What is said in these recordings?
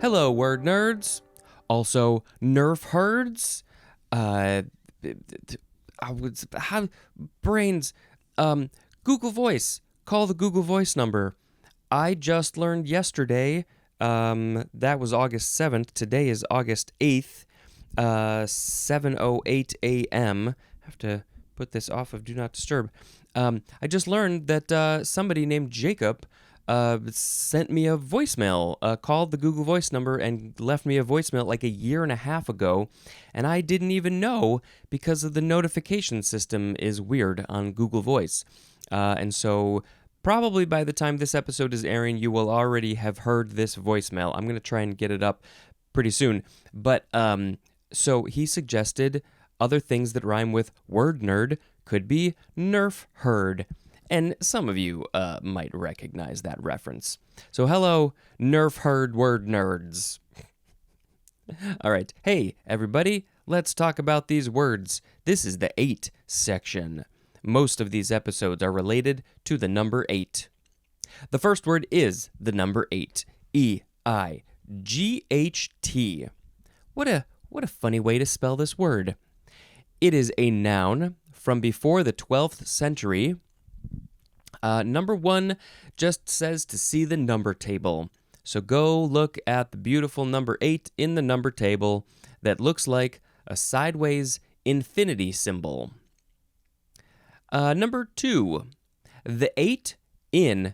Hello, word nerds. Also, Nerf herds. I would have brains. Google Voice. Call the Google Voice number. I just learned yesterday. That was August 7th. Today is August 8th. 7:08 a.m. I have to put this off of Do Not Disturb. I just learned that somebody named Jacob sent me a voicemail, called the Google Voice number and left me a voicemail like a year and a half ago, and I didn't even know because of the notification system is weird on Google Voice. And so probably by the time this episode is airing, you will already have heard this voicemail. I'm going to try and get it up pretty soon. But so he suggested other things that rhyme with word nerd could be Nerf herd. And some of you might recognize that reference. So hello, Nerf herd word nerds. All right. Hey, everybody, let's talk about these words. This is the 8 section. Most of these episodes are related to the number 8. The first word is the number 8. E-I-G-H-T. What a funny way to spell this word. It is a noun from before the 12th century. Number 1 just says to see the number table. So go look at the beautiful number 8 in the number table that looks like a sideways infinity symbol. Number 2, the 8 in,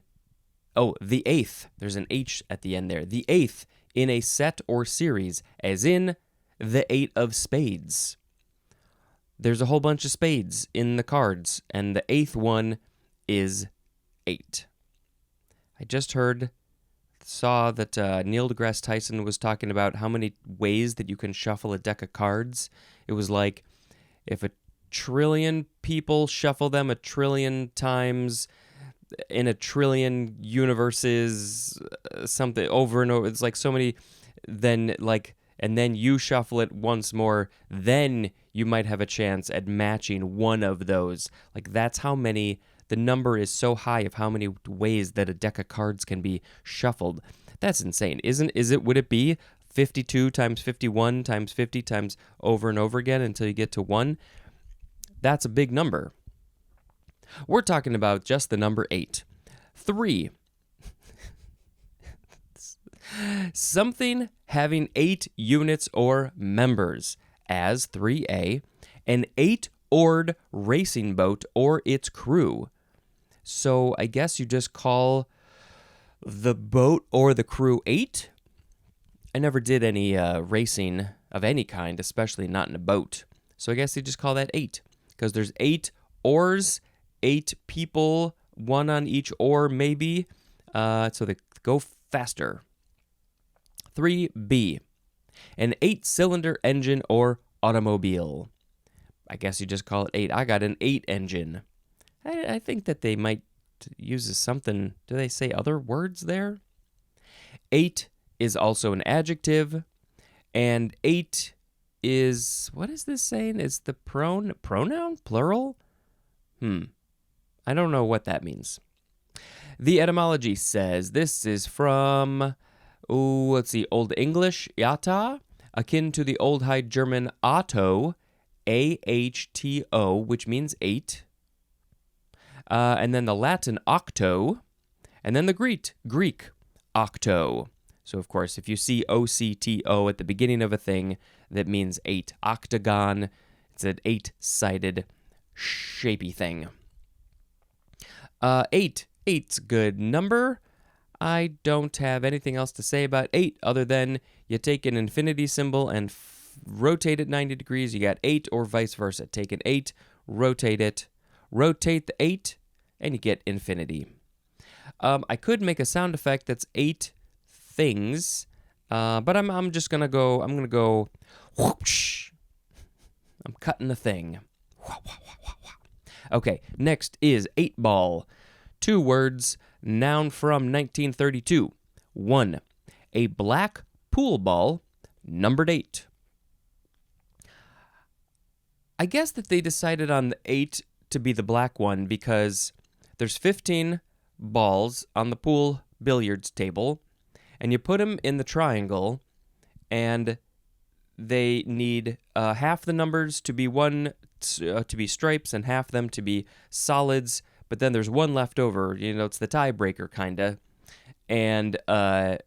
the 8th, there's an H at the end there, the 8th in a set or series, as in the 8 of spades. There's a whole bunch of spades in the cards, and the 8th one is 8. I just saw that Neil deGrasse Tyson was talking about how many ways that you can shuffle a deck of cards. It was like if a trillion people shuffle them a trillion times in a trillion universes, something over and over. It's like so many, then like, and then you shuffle it once more, then you might have a chance at matching one of those. Like that's how many. The number is so high of how many ways that a deck of cards can be shuffled. That's insane. Would it be 52 times 51 times 50 times over and over again until you get to 1? That's a big number. We're talking about just the number 8. 3. Something having 8 units or members, as 3A, an 8-oared racing boat or its crew. So I guess you just call the boat or the crew 8? I never did any racing of any kind, especially not in a boat. So I guess they just call that 8, because there's 8 oars, 8 people, 1 on each oar maybe, so they go faster. 3B, an 8-cylinder engine or automobile. I guess you just call it 8. I got an 8 engine. I think that they might use something. Do they say other words there? 8 is also an adjective, and 8 is, what is this saying? Is the pronoun plural? I don't know what that means. The etymology says this is from, Old English, yata, akin to the Old High German Otto, A-H-T-O, which means 8. And then the Latin octo, and then the Greek octo. So, of course, if you see O-C-T-O at the beginning of a thing, that means 8. Octagon, it's an 8-sided, shapy thing. 8. 8's a good number. I don't have anything else to say about 8 other than you take an infinity symbol and rotate it 90 degrees. You got 8, or vice versa. Take an 8, rotate it, rotate the 8, and you get infinity. I could make a sound effect that's 8 things, but I'm just gonna go. I'm gonna go. Whoosh. I'm cutting the thing. Okay. Next is 8 ball. 2 words. Noun from 1932. 1. A black pool ball, numbered 8. I guess that they decided on the 8 to be the black one because there's 15 balls on the pool billiards table, and you put them in the triangle, and they need half the numbers to be to be stripes and half them to be solids, but then there's one left over. It's the tiebreaker, kind of. And the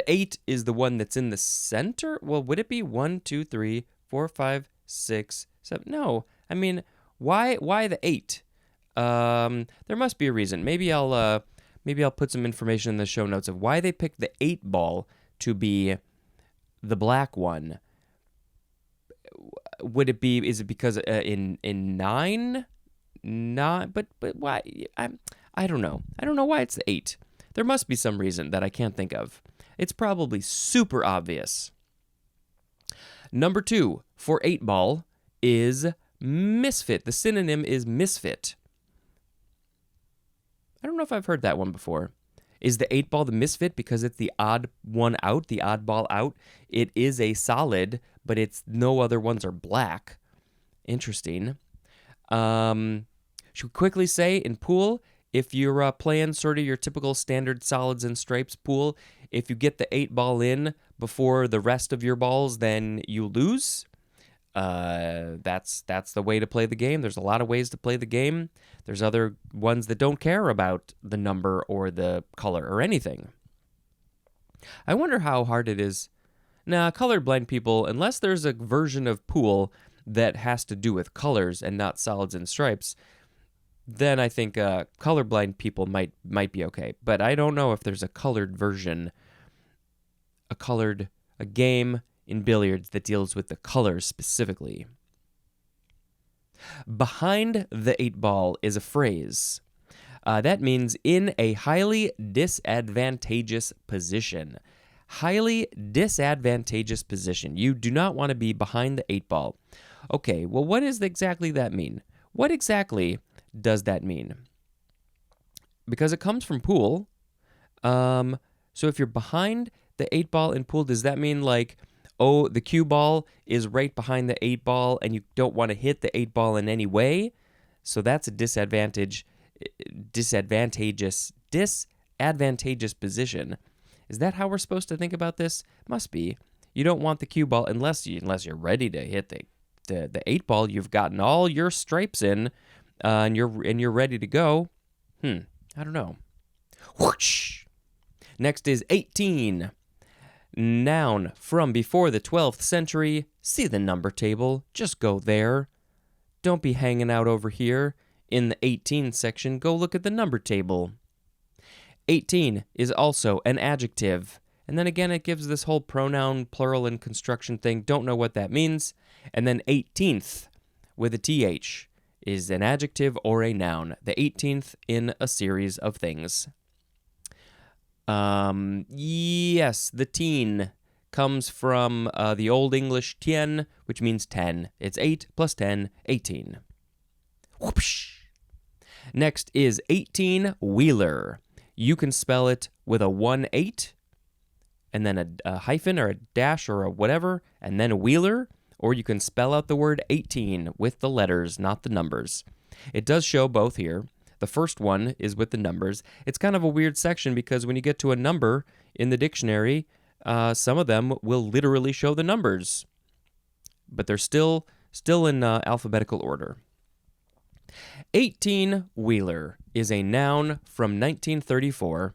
8 is the one that's in the center? Well, would it be 1, 2, 3, 4, 5, 6, 7? No. I mean, why the 8? There must be a reason. Maybe I'll put some information in the show notes of why they picked the 8 ball to be the black one. Is it because in 9? Not, but why? I don't know. I don't know why it's the 8. There must be some reason that I can't think of. It's probably super obvious. Number 2 for 8 ball is misfit. The synonym is misfit. I don't know if I've heard that one before. Is the 8 ball the misfit because it's the odd one out, the odd ball out? It is a solid, but no other ones are black. Interesting. Should we quickly say in pool, if you're playing sort of your typical standard solids and stripes pool, if you get the 8 ball in before the rest of your balls, then you lose. That's the way to play the game. There's a lot of ways to play the game. There's other ones that don't care about the number or the color or anything. I wonder how hard it is. Nah, colorblind people, unless there's a version of pool that has to do with colors and not solids and stripes, then I think colorblind people might be okay. But I don't know if there's a colored version, a game in billiards that deals with the colors specifically. Behind the 8 ball is a phrase. That means in a highly disadvantageous position. Highly disadvantageous position. You do not want to be behind the 8 ball. Okay, well, what does exactly that mean? What exactly does that mean? Because it comes from pool. So if you're behind the 8 ball in pool, does that mean like, oh, the cue ball is right behind the 8 ball and you don't want to hit the 8 ball in any way? So that's a disadvantageous position. Is that how we're supposed to think about this? Must be. You don't want the cue ball unless you're ready to hit the 8 ball. You've gotten all your stripes in, and you're ready to go. I don't know. Whoosh. Next is 18. Noun from before the 12th century. See the number table. Just go there. Don't be hanging out over here in the 18 section. Go look at the number table. 18 is also an adjective. And then again, it gives this whole pronoun, plural, and construction thing. Don't know what that means. And then 18th with a th is an adjective or a noun. The 18th in a series of things. Yes, the teen comes from the Old English tien, which means 10. It's 8 plus 10, 18. Whoopsh. Next is 18-wheeler. You can spell it with a 1-8, and then a hyphen or a dash or a whatever, and then a wheeler, or you can spell out the word 18 with the letters, not the numbers. It does show both here. The first one is with the numbers. It's kind of a weird section because when you get to a number in the dictionary, some of them will literally show the numbers, but they're still in alphabetical order. 18-wheeler is a noun from 1934,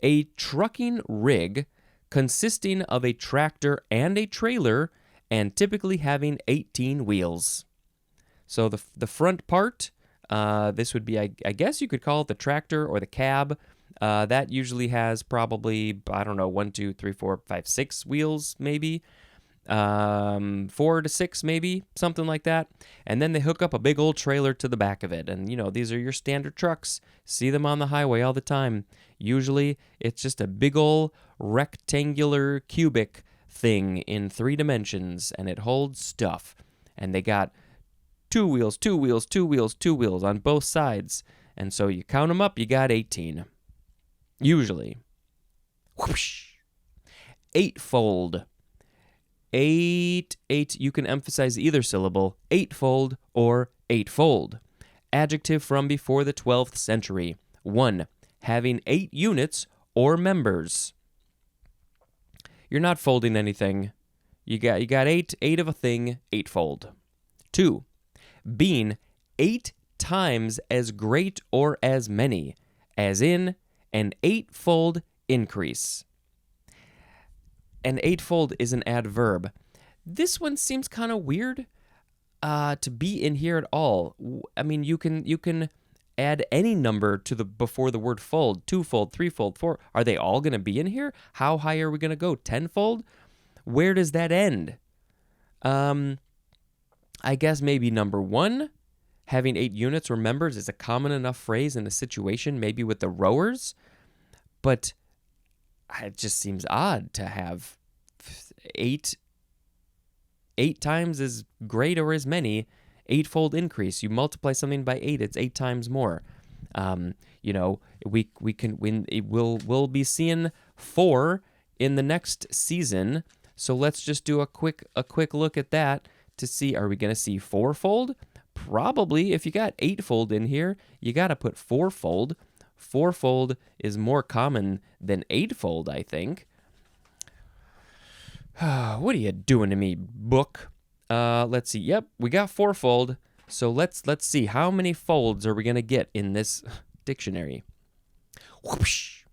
a trucking rig consisting of a tractor and a trailer and typically having 18 wheels. So the front part, this would be, I guess you could call it the tractor or the cab. That usually has probably, 1, 2, 3, 4, 5, 6 wheels maybe. 4 to 6 maybe, something like that. And then they hook up a big old trailer to the back of it. And, these are your standard trucks. See them on the highway all the time. Usually it's just a big old rectangular cubic thing in 3 dimensions, and it holds stuff. And they got 2 wheels, 2 wheels, 2 wheels, 2 wheels on both sides. And so you count them up, you got 18. Usually. Whoosh. Eightfold. 8, you can emphasize either syllable, eightfold or eightfold. Adjective from before the 12th century. 1, having 8 units or members. You're not folding anything. You got eight of a thing, eightfold. 2, being 8 times as great or as many, as in an eightfold increase. An eightfold is an adverb. This one seems kind of weird to be in here at all. I mean, you can add any number to the before the word fold, twofold, threefold, four. Are they all going to be in here? How high are we going to go? Tenfold? Where does that end? I guess maybe number 1, having 8 units or members is a common enough phrase in a situation, maybe with the rowers, but it just seems odd to have 8 times as great or as many, eightfold increase. You multiply something by 8, it's 8 times more. We'll be seeing 4 in the next season. So let's just do a quick look at that to see, are we going to see fourfold? Probably. If you got eightfold in here, you got to put fourfold. Fourfold is more common than eightfold, I think. What are you doing to me, book? Let's see. Yep, we got fourfold. So let's see, how many folds are we going to get in this dictionary? Whoosh.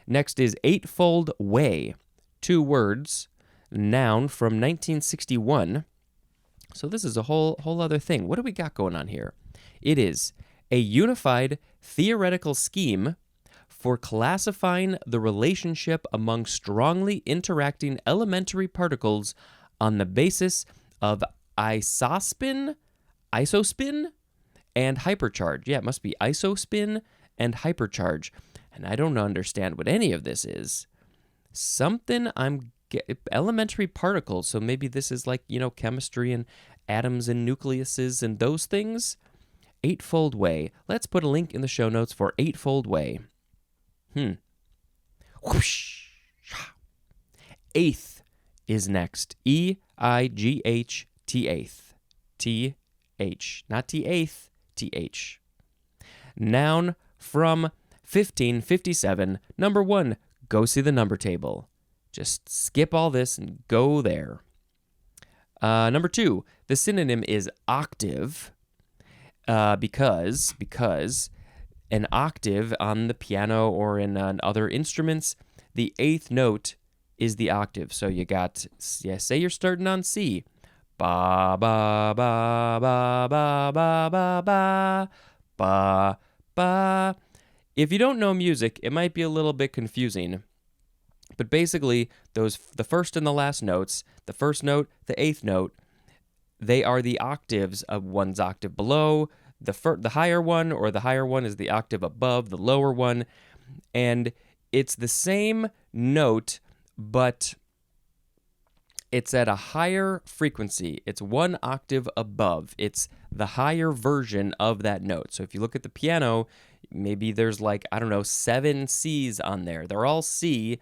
Next is eightfold way. 2 words, noun from 1961. So this is a whole other thing. What do we got going on here? It is a unified theoretical scheme for classifying the relationship among strongly interacting elementary particles on the basis of isospin, and hypercharge. Yeah, it must be isospin and hypercharge. And I don't understand what any of this is. Something elementary particles, so maybe this is like, chemistry and atoms and nucleuses and those things. Eightfold way. Let's put a link in the show notes for eightfold way. Whoosh. Eighth is next. EIGH eighth. TH. Not T-eighth, TH. Noun from 1557. Number 1, go see the number table. Just skip all this and go there. Number 2, the synonym is octave because an octave on the piano or in other instruments, the 8th note is the octave. So you got, say you're starting on C. Ba, ba, ba, ba, ba, ba, ba, ba, ba, ba. If you don't know music, it might be a little bit confusing. But basically, the first and the last notes, the first note, the 8th note, they are the octaves of one's octave below. The higher one, or the higher one, is the octave above the lower one. And it's the same note, but it's at a higher frequency. It's 1 octave above. It's the higher version of that note. So if you look at the piano, maybe there's 7 C's on there. They're all C,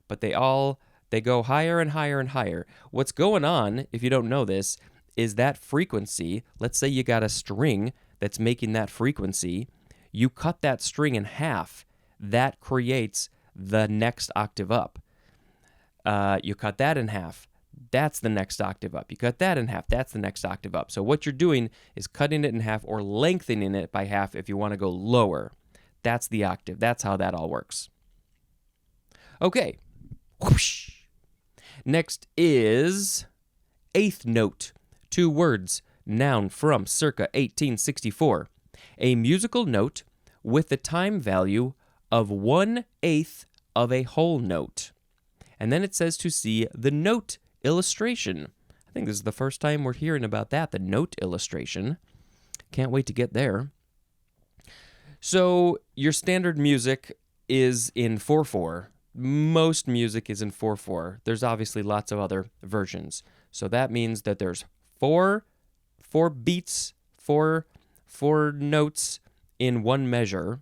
but they go higher and higher and higher. What's going on, if you don't know this, is that frequency. Let's say you got a string that's making that frequency. You cut that string in half. That creates the next octave up. You cut that in half. That's the next octave up. You cut that in half. That's the next octave up. So what you're doing is cutting it in half or lengthening it by half if you want to go lower. That's the octave. That's how that all works. Okay. Whoosh. Next is 8th note. 2 words, noun from circa 1864. A musical note with the time value of 1/8 of a whole note. And then it says to see the note illustration. I think this is the first time we're hearing about that, the note illustration. Can't wait to get there. So your standard music is in 4/4. Most music is in 4/4. There's obviously lots of other versions. So that means that there's four beats, four notes in one measure,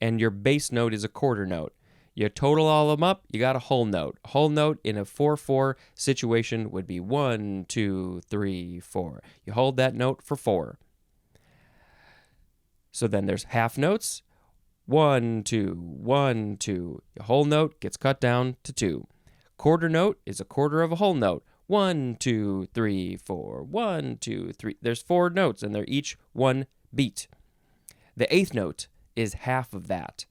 and your bass note is a quarter note. You total all of them up, you got a whole note. A whole note in a 4/4 situation would be 1, 2, 3, 4. You hold that note for 4. So then there's half notes. 1, 2, 1, 2. Your whole note gets cut down to 2. Quarter note is a quarter of a whole note. 1, 2, 3, 4. 1, 2, 3. There's 4 notes, and they're each one beat. The eighth note is half of that.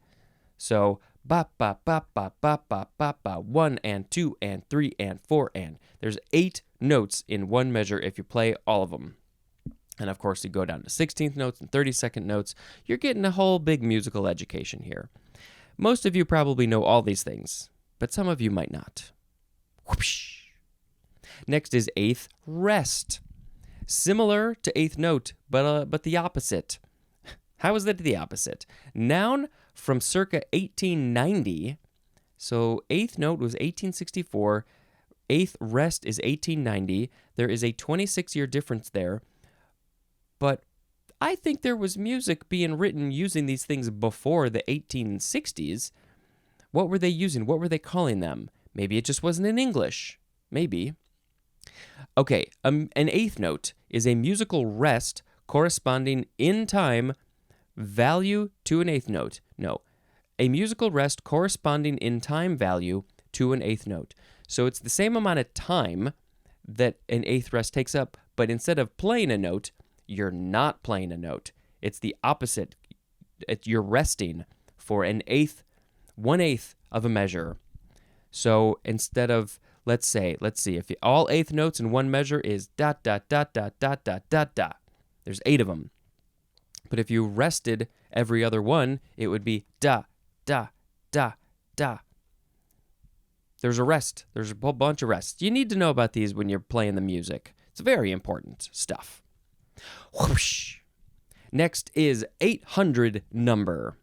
So ba ba ba ba ba ba ba ba. 1 and 2 and 3 and 4 and. There's 8 notes in one measure if you play all of them. And of course, you go down to 16th notes and 32nd notes. You're getting a whole big musical education here. Most of you probably know all these things, but some of you might not. Whoosh. Next is eighth rest. Similar to eighth note, but the opposite. How is that the opposite? Noun from circa 1890. So eighth note was 1864. Eighth rest is 1890. There is a 26-year difference there. But I think there was music being written using these things before the 1860s. What were they using? What were they calling them? Maybe it just wasn't in English. Maybe. Okay, an eighth note is a musical rest corresponding in time value to an eighth note. No, a musical rest corresponding in time value to an eighth note. So it's the same amount of time that an eighth rest takes up, but instead of playing a note, you're not playing a note. It's the opposite. You're resting for 1/8 of a measure. So instead of, let's see, if all eighth notes in one measure is dot, dot, dot, dot, dot, dot, dot, dot. There's 8 of them. But if you rested every other one, it would be da, da, da, da. There's a rest. There's a whole bunch of rests. You need to know about these when you're playing the music. It's very important stuff. Whoosh. Next is 800 number.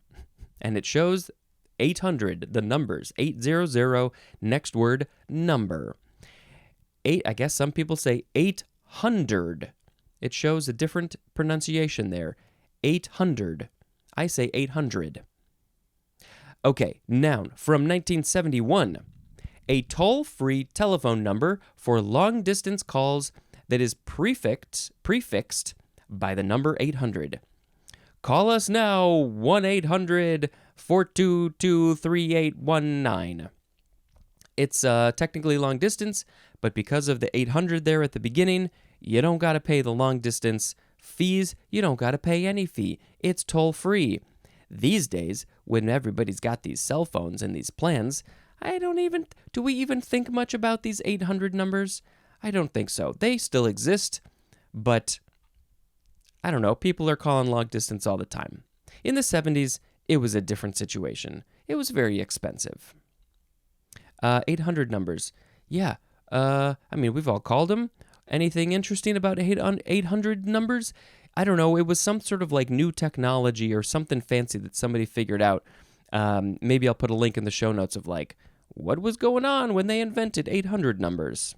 And it shows 800, the numbers. 800, next word, number. I guess some people say 800. It shows a different pronunciation there. 800. I say 800. Okay, noun from 1971. A toll-free telephone number for long-distance calls that is prefixed by the number 800. Call us now, 1-800-422-3819. It's technically long distance, but because of the 800 there at the beginning, you don't got to pay the long distance fees. You don't got to pay any fee. It's toll-free. These days, when everybody's got these cell phones and these plans, do we even think much about these 800 numbers? I don't think so. They still exist, but I don't know. People are calling long distance all the time. In the 70s, it was a different situation. It was very expensive. 800 numbers. Yeah. We've all called them. Anything interesting about 800 numbers? I don't know. It was some sort of like new technology or something fancy that somebody figured out. Maybe I'll put a link in the show notes of like, what was going on when they invented 800 numbers?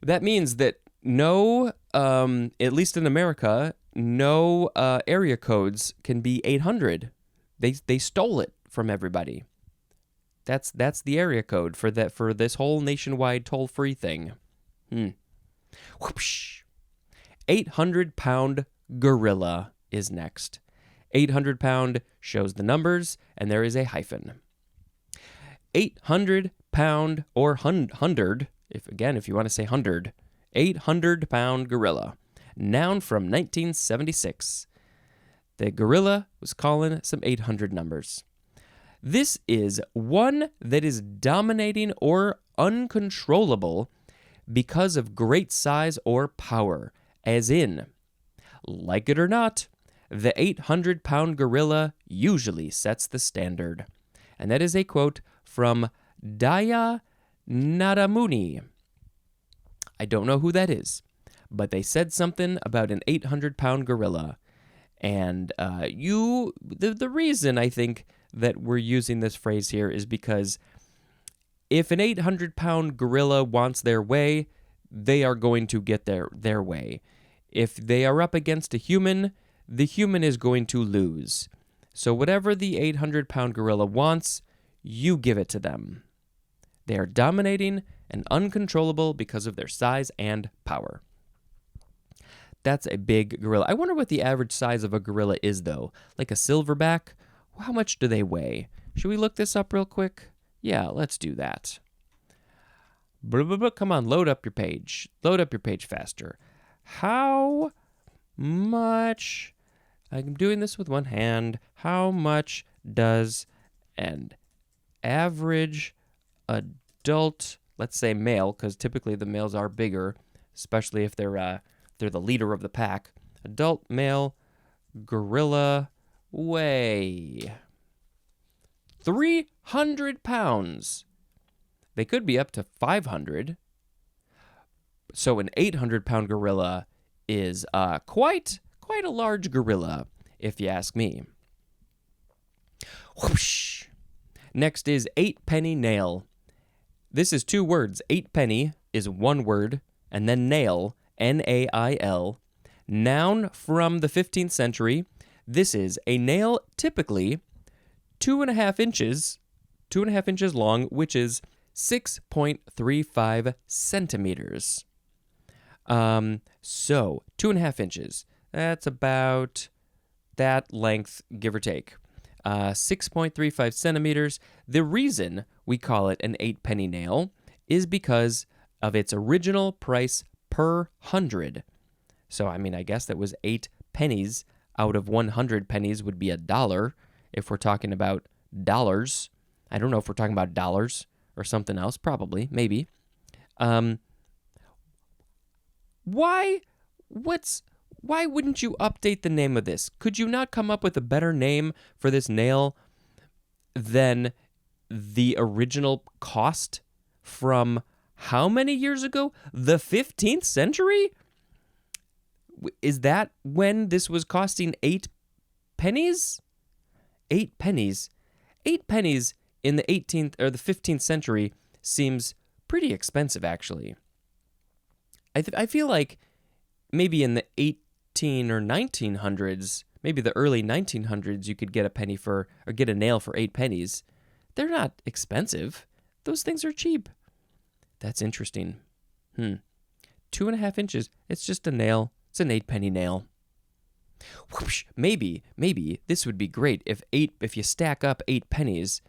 That means that no, at least in America, no area codes can be 800. They stole it from everybody. That's the area code for this whole nationwide toll-free thing. Whoosh. 800-pound gorilla is next. 800-pound shows the numbers, and there is a hyphen. 800-pound or 100, if you want to say 100, 800-pound gorilla. Noun from 1976. The gorilla was calling some 800 numbers. This is one that is dominating or uncontrollable because of great size or power, as in, like it or not, the 800-pound gorilla usually sets the standard. And that is a quote from Daya Nadamuni. I don't know who that is, but they said something about an 800-pound gorilla. And the reason I think that we're using this phrase here is because if an 800-pound gorilla wants their way, they are going to get their way. If they are up against a human, the human is going to lose. So whatever the 800-pound gorilla wants, you give it to them. They are dominating and uncontrollable because of their size and power. That's a big gorilla. I wonder what the average size of a gorilla is, though. Like a silverback? How much do they weigh? Should we look this up real quick? Yeah, let's do that. Come on, load up your page. Load up your page faster. How much, I'm doing this with one hand, how much does an average adult, let's say male, because typically the males are bigger, especially if they're the leader of the pack, adult male gorilla weigh 300 pounds. They could be up to 500. So an 800-pound gorilla is quite a large gorilla, if you ask me. Whoosh. Next is 8-penny nail. This is 2 words. 8-penny is 1 word, and then nail, N-A-I-L. Noun from the 15th century. This is a nail typically 2.5 inches long, which is 6.35 centimeters. So 2.5 inches. That's about that length, give or take. 6.35 centimeters. The reason we call it an 8-penny nail is because of its original price per 100. So, I mean, I guess that was 8 pennies out of 100 pennies would be $1 if we're talking about dollars. I don't know if we're talking about dollars or something else, probably, maybe. Why wouldn't you update the name of this? Could you not come up with a better name for this nail than the original cost from how many years ago? The 15th century? Is that when this was costing 8 pennies? 8 pennies? 8 pennies in the 18th or the 15th century seems pretty expensive, actually. I feel like maybe in the 18 or 1900s, maybe the early 1900s, you could get a penny for, or get a nail for 8 pennies. They're not expensive. Those things are cheap. That's interesting. 2.5 inches. It's just a nail. It's an 8-penny nail. Whoosh. Maybe this would be great if you stack up 8 pennies.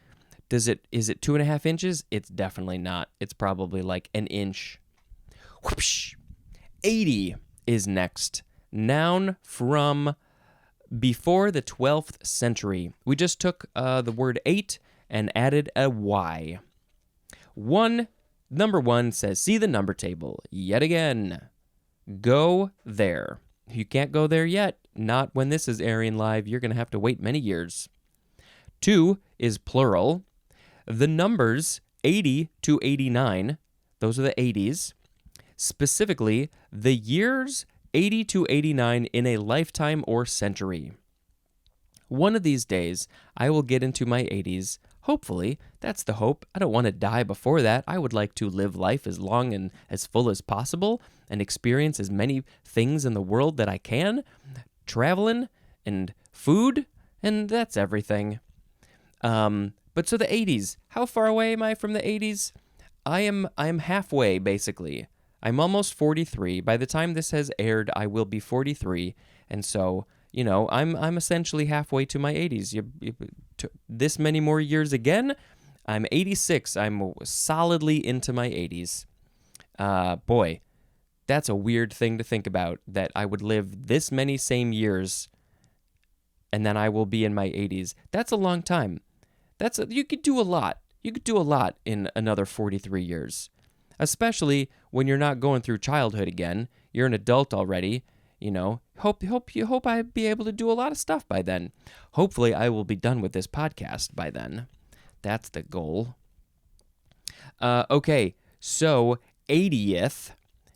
Is it 2.5 inches? It's definitely not. It's probably like an inch. Whoosh. 80 is next. Noun from before the 12th century. We just took the word 8 and added a Y. Number 1 says, see the number table. Yet again. Go there. You can't go there yet. Not when this is airing live. You're going to have to wait many years. 2 is plural. The numbers 80 to 89, those are the 80s. Specifically, the years 80 to 89 in a lifetime or century. One of these days, I will get into my 80s. Hopefully, that's the hope. I don't want to die before that. I would like to live life as long and as full as possible and experience as many things in the world that I can. Traveling and food, and that's everything. But so the 80s, how far away am I from the 80s? I am halfway, basically. I'm almost 43. By the time this has aired, I will be 43. And so, you know, I'm essentially halfway to my 80s. This many more years again, I'm 86. I'm solidly into my 80s. Boy, that's a weird thing to think about, that I would live this many same years and then I will be in my 80s. That's a long time. You could do a lot. You could do a lot in another 43 years. Especially when you're not going through childhood again. You're an adult already. You know, hope I'd be able to do a lot of stuff by then. Hopefully I will be done with this podcast by then. That's the goal. Okay, so 80th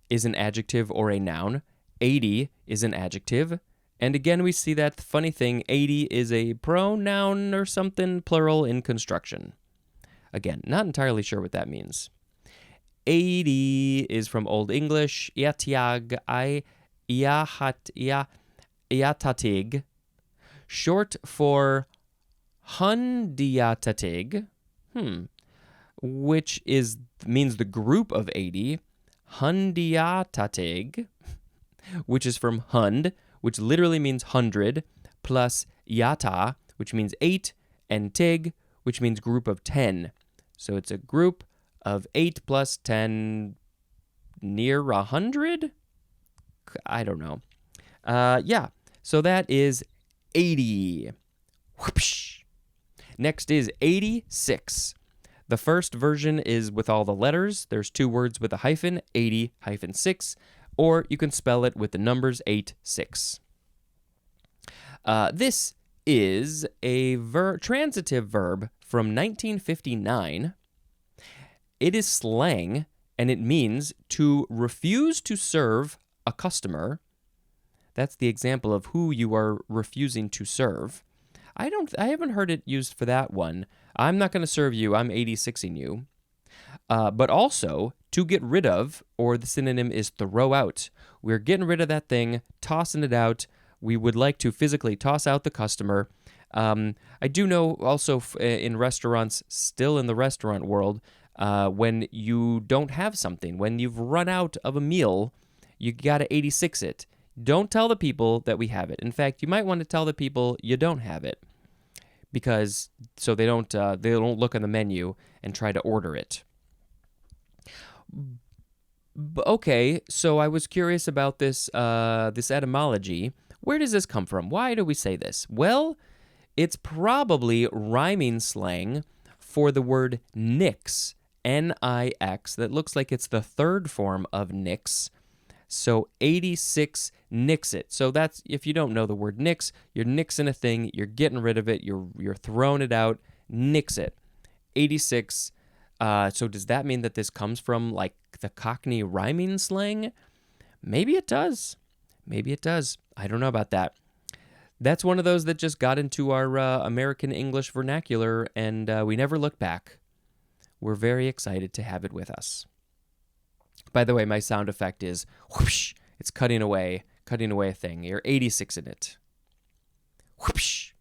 is an adjective or a noun. 80 is an adjective. And again, we see that funny thing, 80 is a pronoun or something, plural in construction. Again, not entirely sure what that means. 80 is from Old English, iatiag, iatatig, short for hundiatatig, which means the group of 80, hundiatatig, which is from hund, which literally means 100, plus yata, which means 8, and tig, which means group of 10. So it's a group of 8 plus 10, near 100? I don't know. Yeah, so that is 80. Whoopsh. Next is 86. The first version is with all the letters. There's 2 words with a hyphen, 80-6, or you can spell it with the numbers 86. This is a transitive verb from 1959. It is slang, and it means to refuse to serve a customer. That's the example of who you are refusing to serve. I haven't heard it used for that one. I'm not going to serve you. I'm 86ing you. But also to get rid of, or the synonym is throw out. We're getting rid of that thing, tossing it out. We would like to physically toss out the customer. I do know also in restaurants, still in the restaurant world, when you don't have something, when you've run out of a meal, you got to 86 it. Don't tell the people that we have it. In fact, you might want to tell the people you don't have it, because so they don't look on the menu and try to order it. Okay, so I was curious about this etymology. Where does this come from? Why do we say this? Well, it's probably rhyming slang for the word nix, N-I-X, that looks like it's the third form of nix. So 86, nix it. So that's, if you don't know the word nix, you're nixing a thing, you're getting rid of it, you're throwing it out, nix it. 86. So does that mean that this comes from like the Cockney rhyming slang? Maybe it does. Maybe it does. I don't know about that. That's one of those that just got into our American English vernacular, and we never looked back. We're very excited to have it with us. By the way, my sound effect is whoosh. It's cutting away a thing. You're 86 in it. Whoosh.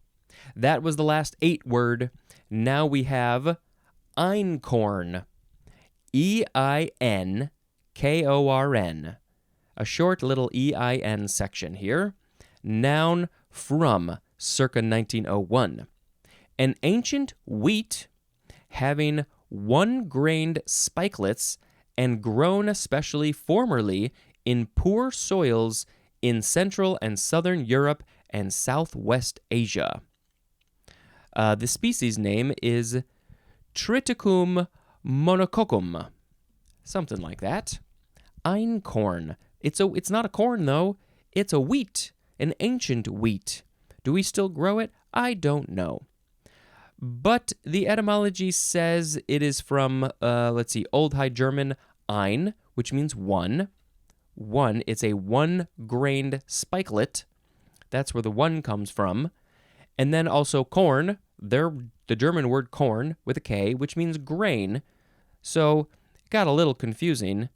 That was the last 8 word. Now we have einkorn. E-I-N-K-O-R-N. A short little E-I-N section here. Noun from circa 1901. An ancient wheat having 1-grained spikelets and grown especially formerly in poor soils in Central and Southern Europe and Southwest Asia. The species name is Triticum monococcum, something like that. Einkorn. It's not a corn, though. It's a wheat, an ancient wheat. Do we still grow it? I don't know. But the etymology says it is from, Old High German, ein, which means one. One, it's a 1-grained spikelet. That's where the 1 comes from. And then also corn, the German word corn with a K, which means grain. So it got a little confusing.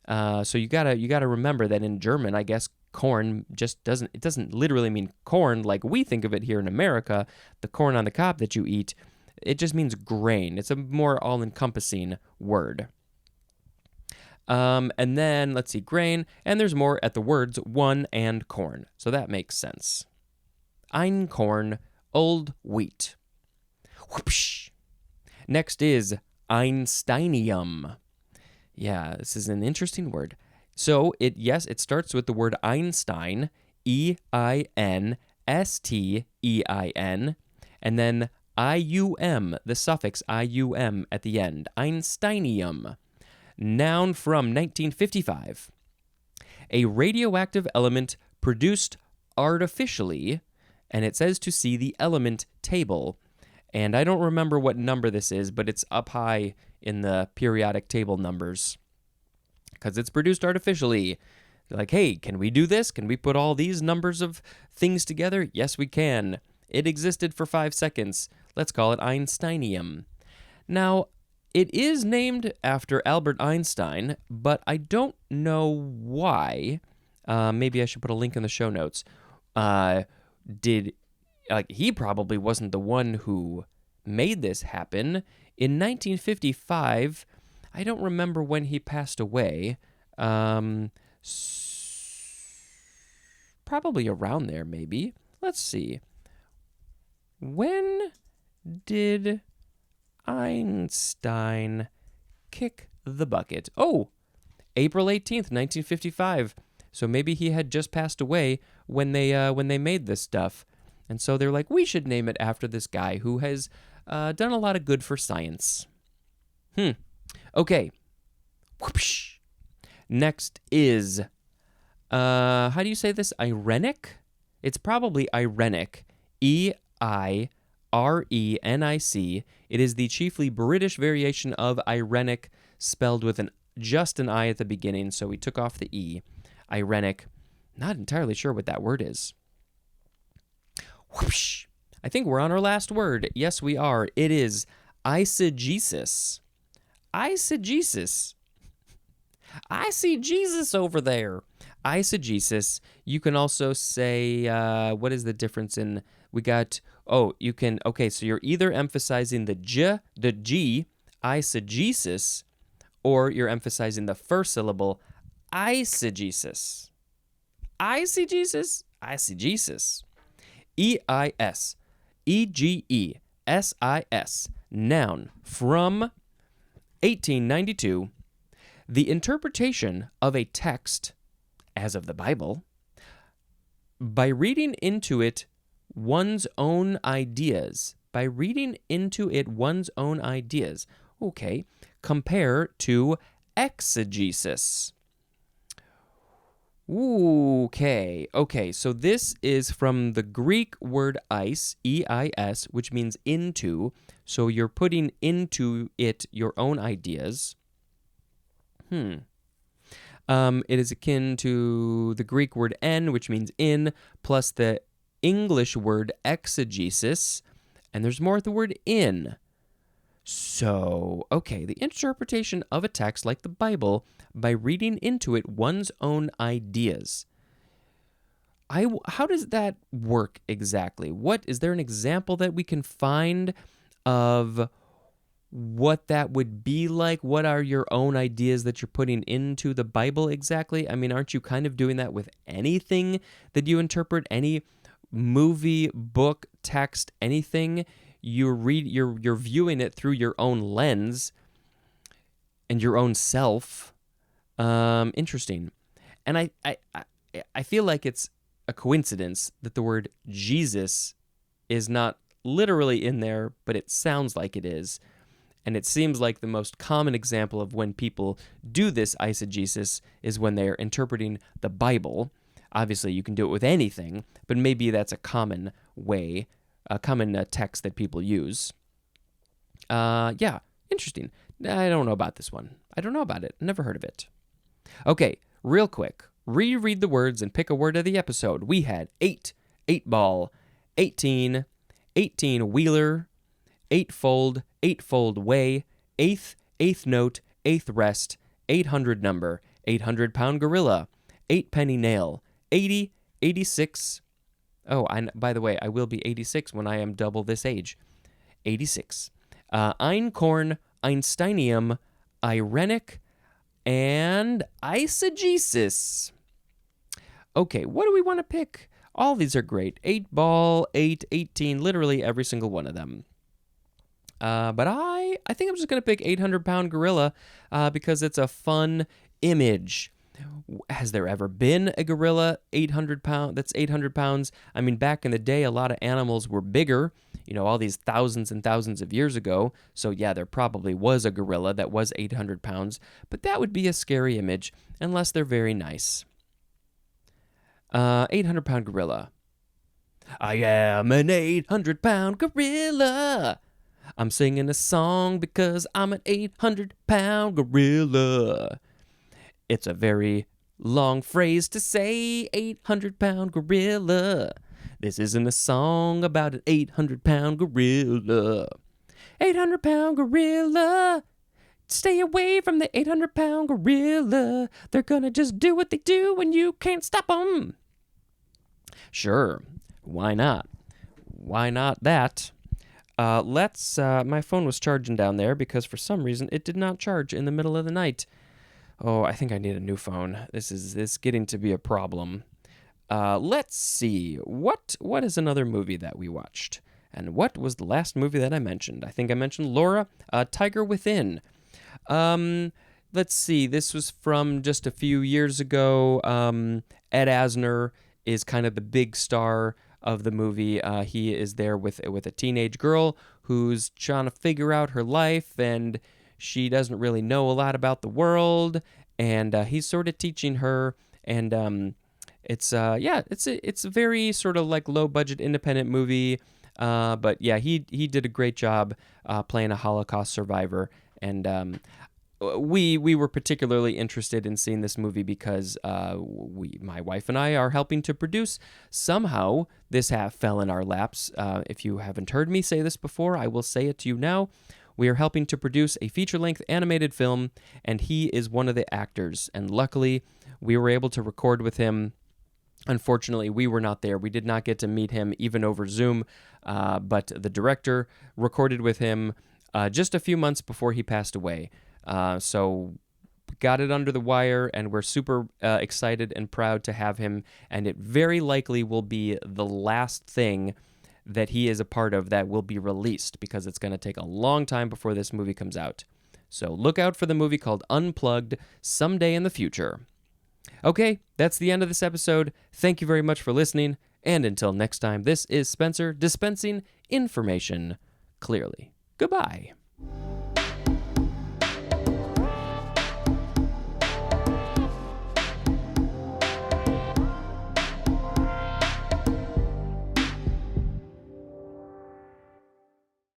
So you gotta remember that in German, I guess corn just doesn't literally mean corn like we think of it here in America, the corn on the cob that you eat. It just means grain. It's a more all-encompassing word. And then, let's see, grain, and there's more at the words one and corn. So that makes sense. Einkorn, old wheat. Whoopsh. Next is Einsteinium. Yeah, this is an interesting word. So it starts with the word Einstein, E-I-N-S-T-E-I-N, and then I-U-M, the suffix I-U-M at the end, Einsteinium. Noun from 1955. A radioactive element produced artificially, and it says to see the element table. And I don't remember what number this is, but it's up high in the periodic table numbers. Because it's produced artificially. Like, hey, can we do this? Can we put all these numbers of things together? Yes, we can. It existed for 5 seconds. Let's call it Einsteinium. Now, it is named after Albert Einstein, but I don't know why. Maybe I should put a link in the show notes. He probably wasn't the one who made this happen. In 1955, I don't remember when he passed away. Probably around there, maybe. Let's see. When did Einstein kick the bucket? Oh, April 18th, 1955. So maybe he had just passed away when they made this stuff. And so they're like, we should name it after this guy who has done a lot of good for science. Okay. Whoopsh. Next is, how do you say this? Irenic? It's probably Irenic. Eirenic. It is the chiefly British variation of Irenic, spelled with just an I at the beginning, so we took off the E. Irenic. Not entirely sure what that word is. Whoosh. I think we're on our last word. Yes, we are. It is eisegesis. Eisegesis. I see Jesus over there. Eisegesis. You can also say, what is the difference in, we got, so you're either emphasizing the G, eisegesis, or you're emphasizing the first syllable, eisegesis. Eisegesis? Eisegesis. E-I-S. E-G-E-S-I-S. Noun. From 1892. The interpretation of a text, as of the Bible, by reading into it one's own ideas. By reading into it one's own ideas. Okay. Compare to exegesis. Okay, so this is from the Greek word eis, E-I-S, which means into. So you're putting into it your own ideas. It is akin to the Greek word en, which means in, plus the English word exegesis, and there's more at the word in. So, the interpretation of a text like the Bible by reading into it one's own ideas. How does that work exactly? Is there an example that we can find of what that would be like? What are your own ideas that you're putting into the Bible exactly? I mean, aren't you kind of doing that with anything that you interpret? Any movie, book, text, anything? You're viewing it through your own lens and your own self. Interesting. And I feel like it's a coincidence that the word Jesus is not literally in there, but it sounds like it is. And it seems like the most common example of when people do this eisegesis is when they're interpreting the Bible. Obviously, you can do it with anything, but maybe that's a common way, a common text that people use. Interesting. I don't know about this one. I don't know about it. Never heard of it. Okay, real quick. Reread the words and pick a word of the episode. We had 8 ball, 18, 18-wheeler, eightfold, eightfold way, eighth note, eighth rest, 800 number, 800-pound gorilla, 8-penny nail, 80, 86. Oh, by the way, I will be 86 when I am double this age. 86. Einkorn, Einsteinium, Irenic, and eisegesis. Okay, what do we want to pick? All these are great. 8 ball, 8, 18, literally every single one of them. But I think I'm just going to pick 800-pound gorilla because it's a fun image. Has there ever been a gorilla 800 pounds? I mean, back in the day, a lot of animals were bigger, all these thousands and thousands of years ago. So yeah, there probably was a gorilla that was 800 pounds, but that would be a scary image unless they're very nice. 800-pound gorilla. I am an 800-pound gorilla. I'm singing a song because I'm an 800-pound gorilla. It's a very long phrase to say, 800-pound gorilla. This isn't a song about an 800-pound gorilla. 800-pound gorilla. Stay away from the 800-pound gorilla. They're gonna just do what they do and you can't stop them. Sure. Why not? Why not that? My phone was charging down there because for some reason it did not charge in the middle of the night. Oh, I think I need a new phone. This is getting to be a problem. Let's see. What is another movie that we watched? And what was the last movie that I mentioned? I think I mentioned Laura, Tiger Within. Let's see. This was from just a few years ago. Ed Asner is kind of the big star of the movie. He is there with a teenage girl who's trying to figure out her life, and she doesn't really know a lot about the world, and he's sort of teaching her. And it's a very sort of like low budget independent movie. But yeah, he did a great job playing a Holocaust survivor, and we were particularly interested in seeing this movie because my wife and I are helping to produce. Somehow this fell in our laps. If you haven't heard me say this before, I will say it to you now. We are helping to produce a feature-length animated film, and he is one of the actors. And luckily, we were able to record with him. Unfortunately, we were not there. We did not get to meet him even over Zoom, but the director recorded with him just a few months before he passed away. So got it under the wire, and we're super excited and proud to have him, and it very likely will be the last thing that he is a part of that will be released, because it's going to take a long time before this movie comes out. So look out for the movie called Unplugged someday in the future. Okay, that's the end of this episode. Thank you very much for listening, and until next time, this is Spencer dispensing information clearly. Goodbye.